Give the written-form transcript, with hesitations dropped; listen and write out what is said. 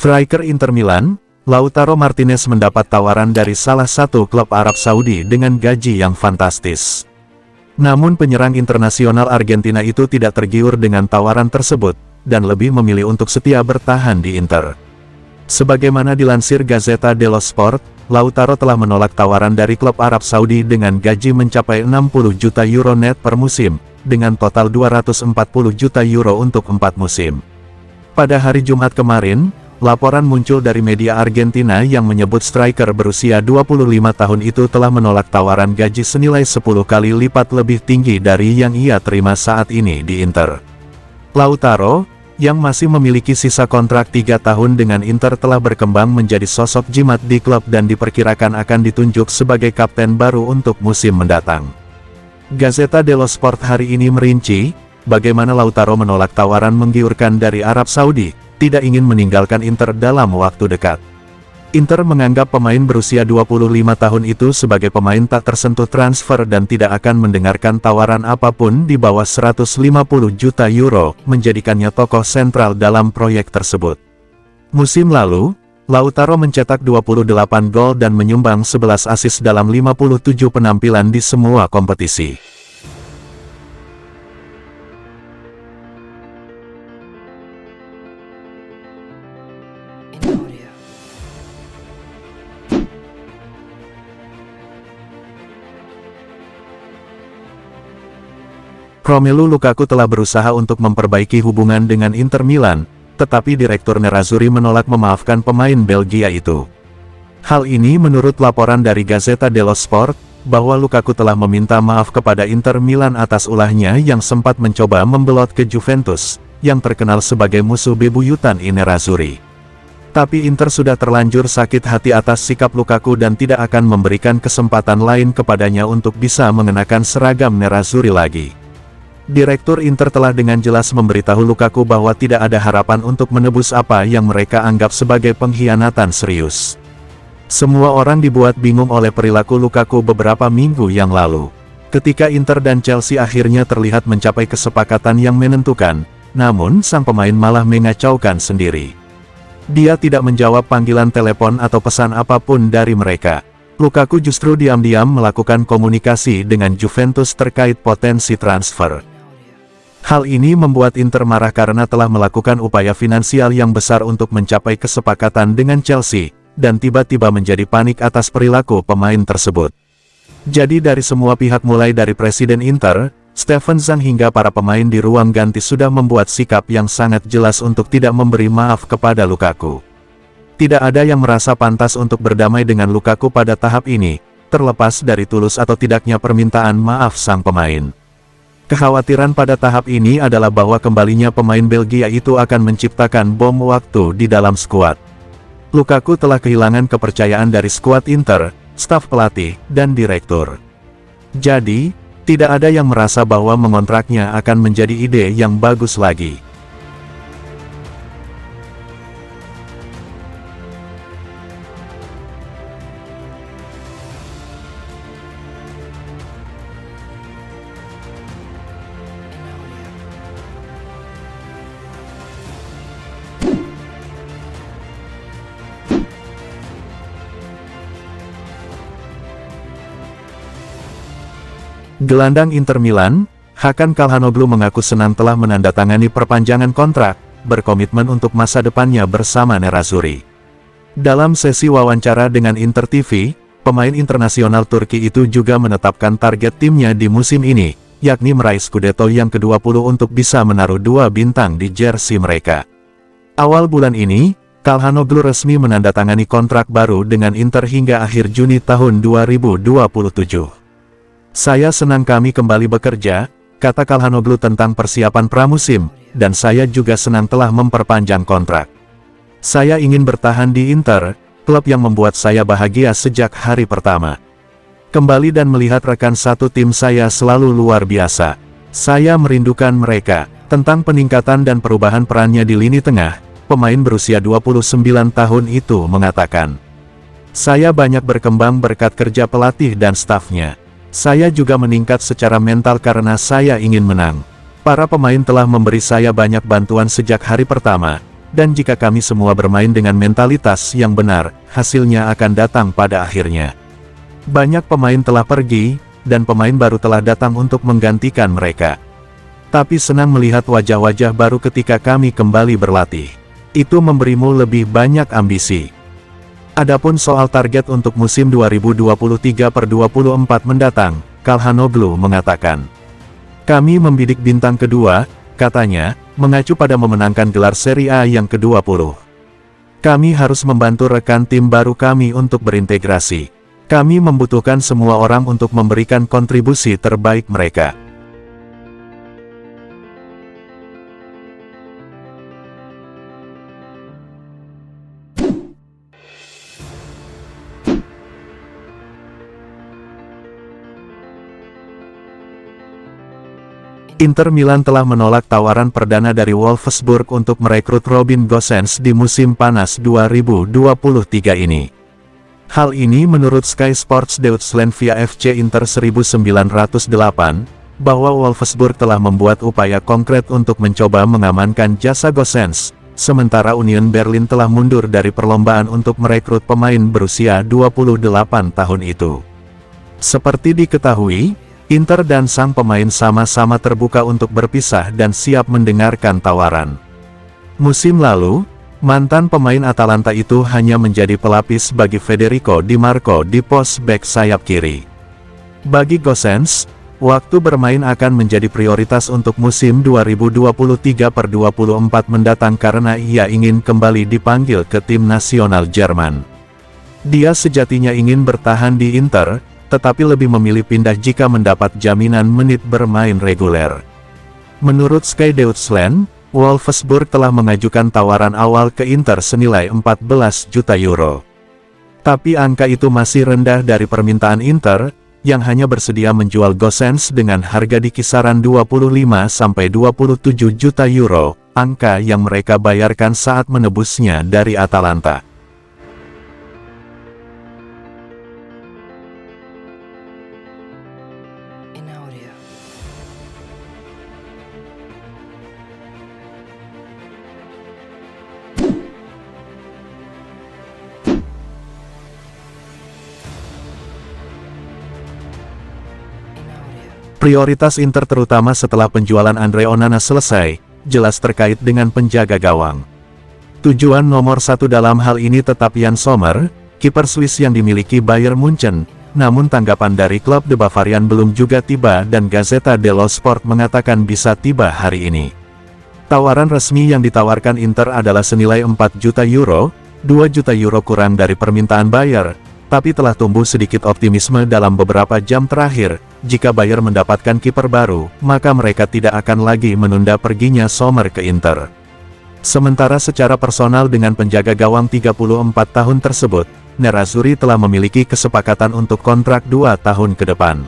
Striker Inter Milan, Lautaro Martinez mendapat tawaran dari salah satu klub Arab Saudi dengan gaji yang fantastis. Namun penyerang internasional Argentina itu tidak tergiur dengan tawaran tersebut, dan lebih memilih untuk setia bertahan di Inter. Sebagaimana dilansir Gazzetta dello Sport, Lautaro telah menolak tawaran dari klub Arab Saudi dengan gaji mencapai 60 juta euro net per musim, dengan total 240 juta euro untuk 4 musim. Pada hari Jumat kemarin, laporan muncul dari media Argentina yang menyebut striker berusia 25 tahun itu telah menolak tawaran gaji senilai 10 kali lipat lebih tinggi dari yang ia terima saat ini di Inter. Lautaro, yang masih memiliki sisa kontrak 3 tahun dengan Inter, telah berkembang menjadi sosok jimat di klub dan diperkirakan akan ditunjuk sebagai kapten baru untuk musim mendatang. Gazzetta dello Sport hari ini merinci, bagaimana Lautaro menolak tawaran menggiurkan dari Arab Saudi, tidak ingin meninggalkan Inter dalam waktu dekat. Inter menganggap pemain berusia 25 tahun itu sebagai pemain tak tersentuh transfer dan tidak akan mendengarkan tawaran apapun di bawah 150 juta euro, menjadikannya tokoh sentral dalam proyek tersebut. Musim lalu, Lautaro mencetak 28 gol dan menyumbang 11 assist dalam 57 penampilan di semua kompetisi. Romelu Lukaku telah berusaha untuk memperbaiki hubungan dengan Inter Milan, tetapi Direktur Nerazzurri menolak memaafkan pemain Belgia itu. Hal ini menurut laporan dari Gazzetta dello Sport, bahwa Lukaku telah meminta maaf kepada Inter Milan atas ulahnya yang sempat mencoba membelot ke Juventus, yang terkenal sebagai musuh bebuyutan Nerazzurri. Tapi Inter sudah terlanjur sakit hati atas sikap Lukaku dan tidak akan memberikan kesempatan lain kepadanya untuk bisa mengenakan seragam Nerazzurri lagi. Direktur Inter telah dengan jelas memberitahu Lukaku bahwa tidak ada harapan untuk menebus apa yang mereka anggap sebagai pengkhianatan serius. Semua orang dibuat bingung oleh perilaku Lukaku beberapa minggu yang lalu. Ketika Inter dan Chelsea akhirnya terlihat mencapai kesepakatan yang menentukan, namun sang pemain malah mengacaukan sendiri. Dia tidak menjawab panggilan telepon atau pesan apapun dari mereka. Lukaku justru diam-diam melakukan komunikasi dengan Juventus terkait potensi transfer. Hal ini membuat Inter marah karena telah melakukan upaya finansial yang besar untuk mencapai kesepakatan dengan Chelsea, dan tiba-tiba menjadi panik atas perilaku pemain tersebut. Jadi dari semua pihak mulai dari Presiden Inter, Steven Zhang hingga para pemain di ruang ganti sudah membuat sikap yang sangat jelas untuk tidak memberi maaf kepada Lukaku. Tidak ada yang merasa pantas untuk berdamai dengan Lukaku pada tahap ini, terlepas dari tulus atau tidaknya permintaan maaf sang pemain. Kekhawatiran pada tahap ini adalah bahwa kembalinya pemain Belgia itu akan menciptakan bom waktu di dalam skuad. Lukaku telah kehilangan kepercayaan dari skuad Inter, staf pelatih, dan direktur. Jadi, tidak ada yang merasa bahwa mengontraknya akan menjadi ide yang bagus lagi. Gelandang Inter Milan, Hakan Calhanoglu mengaku senang telah menandatangani perpanjangan kontrak, berkomitmen untuk masa depannya bersama Nerazzurri. Dalam sesi wawancara dengan Inter TV, pemain internasional Turki itu juga menetapkan target timnya di musim ini, yakni meraih Scudetto yang ke-20 untuk bisa menaruh 2 bintang di jersey mereka. Awal bulan ini, Calhanoglu resmi menandatangani kontrak baru dengan Inter hingga akhir Juni tahun 2027. Saya senang kami kembali bekerja, kata Calhanoglu tentang persiapan pramusim, dan saya juga senang telah memperpanjang kontrak. Saya ingin bertahan di Inter, klub yang membuat saya bahagia sejak hari pertama. Kembali dan melihat rekan satu tim saya selalu luar biasa. Saya merindukan mereka. Tentang peningkatan dan perubahan perannya di lini tengah, pemain berusia 29 tahun itu mengatakan, "Saya banyak berkembang berkat kerja pelatih dan stafnya. Saya juga meningkat secara mental karena saya ingin menang. Para pemain telah memberi saya banyak bantuan sejak hari pertama, dan jika kami semua bermain dengan mentalitas yang benar, hasilnya akan datang pada akhirnya. Banyak pemain telah pergi, dan pemain baru telah datang untuk menggantikan mereka. Tapi senang melihat wajah-wajah baru ketika kami kembali berlatih. Itu memberimu lebih banyak ambisi. Adapun soal target untuk musim 2023-24 mendatang, Calhanoglu mengatakan, "Kami membidik bintang kedua," katanya, mengacu pada memenangkan gelar Serie A yang ke-20. "Kami harus membantu rekan tim baru kami untuk berintegrasi. Kami membutuhkan semua orang untuk memberikan kontribusi terbaik mereka." Inter Milan telah menolak tawaran perdana dari Wolfsburg untuk merekrut Robin Gosens di musim panas 2023 ini. Hal ini menurut Sky Sports Deutschland via FC Inter 1908, bahwa Wolfsburg telah membuat upaya konkret untuk mencoba mengamankan jasa Gosens, sementara Union Berlin telah mundur dari perlombaan untuk merekrut pemain berusia 28 tahun itu. Seperti diketahui, Inter dan sang pemain sama-sama terbuka untuk berpisah dan siap mendengarkan tawaran. Musim lalu, mantan pemain Atalanta itu hanya menjadi pelapis bagi Federico Di Marco di pos bek sayap kiri. Bagi Gosens, waktu bermain akan menjadi prioritas untuk musim 2023-24 mendatang karena ia ingin kembali dipanggil ke tim nasional Jerman. Dia sejatinya ingin bertahan di Inter, tetapi lebih memilih pindah jika mendapat jaminan menit bermain reguler. Menurut Sky Deutschland, Wolfsburg telah mengajukan tawaran awal ke Inter senilai 14 juta euro. Tapi angka itu masih rendah dari permintaan Inter, yang hanya bersedia menjual Gosens dengan harga di kisaran 25-27 juta euro, angka yang mereka bayarkan saat menebusnya dari Atalanta. Prioritas Inter terutama setelah penjualan Andre Onana selesai, jelas terkait dengan penjaga gawang. Tujuan nomor satu dalam hal ini tetap Jan Sommer, kiper Swiss yang dimiliki Bayern Munchen, namun tanggapan dari klub The Bavarian belum juga tiba dan Gazzetta dello Sport mengatakan bisa tiba hari ini. Tawaran resmi yang ditawarkan Inter adalah senilai 4 juta euro, 2 juta euro kurang dari permintaan Bayer, tapi telah tumbuh sedikit optimisme dalam beberapa jam terakhir. Jika Bayer mendapatkan kiper baru, maka mereka tidak akan lagi menunda perginya Sommer ke Inter. Sementara secara personal dengan penjaga gawang 34 tahun tersebut, Nerazzurri telah memiliki kesepakatan untuk kontrak 2 tahun ke depan.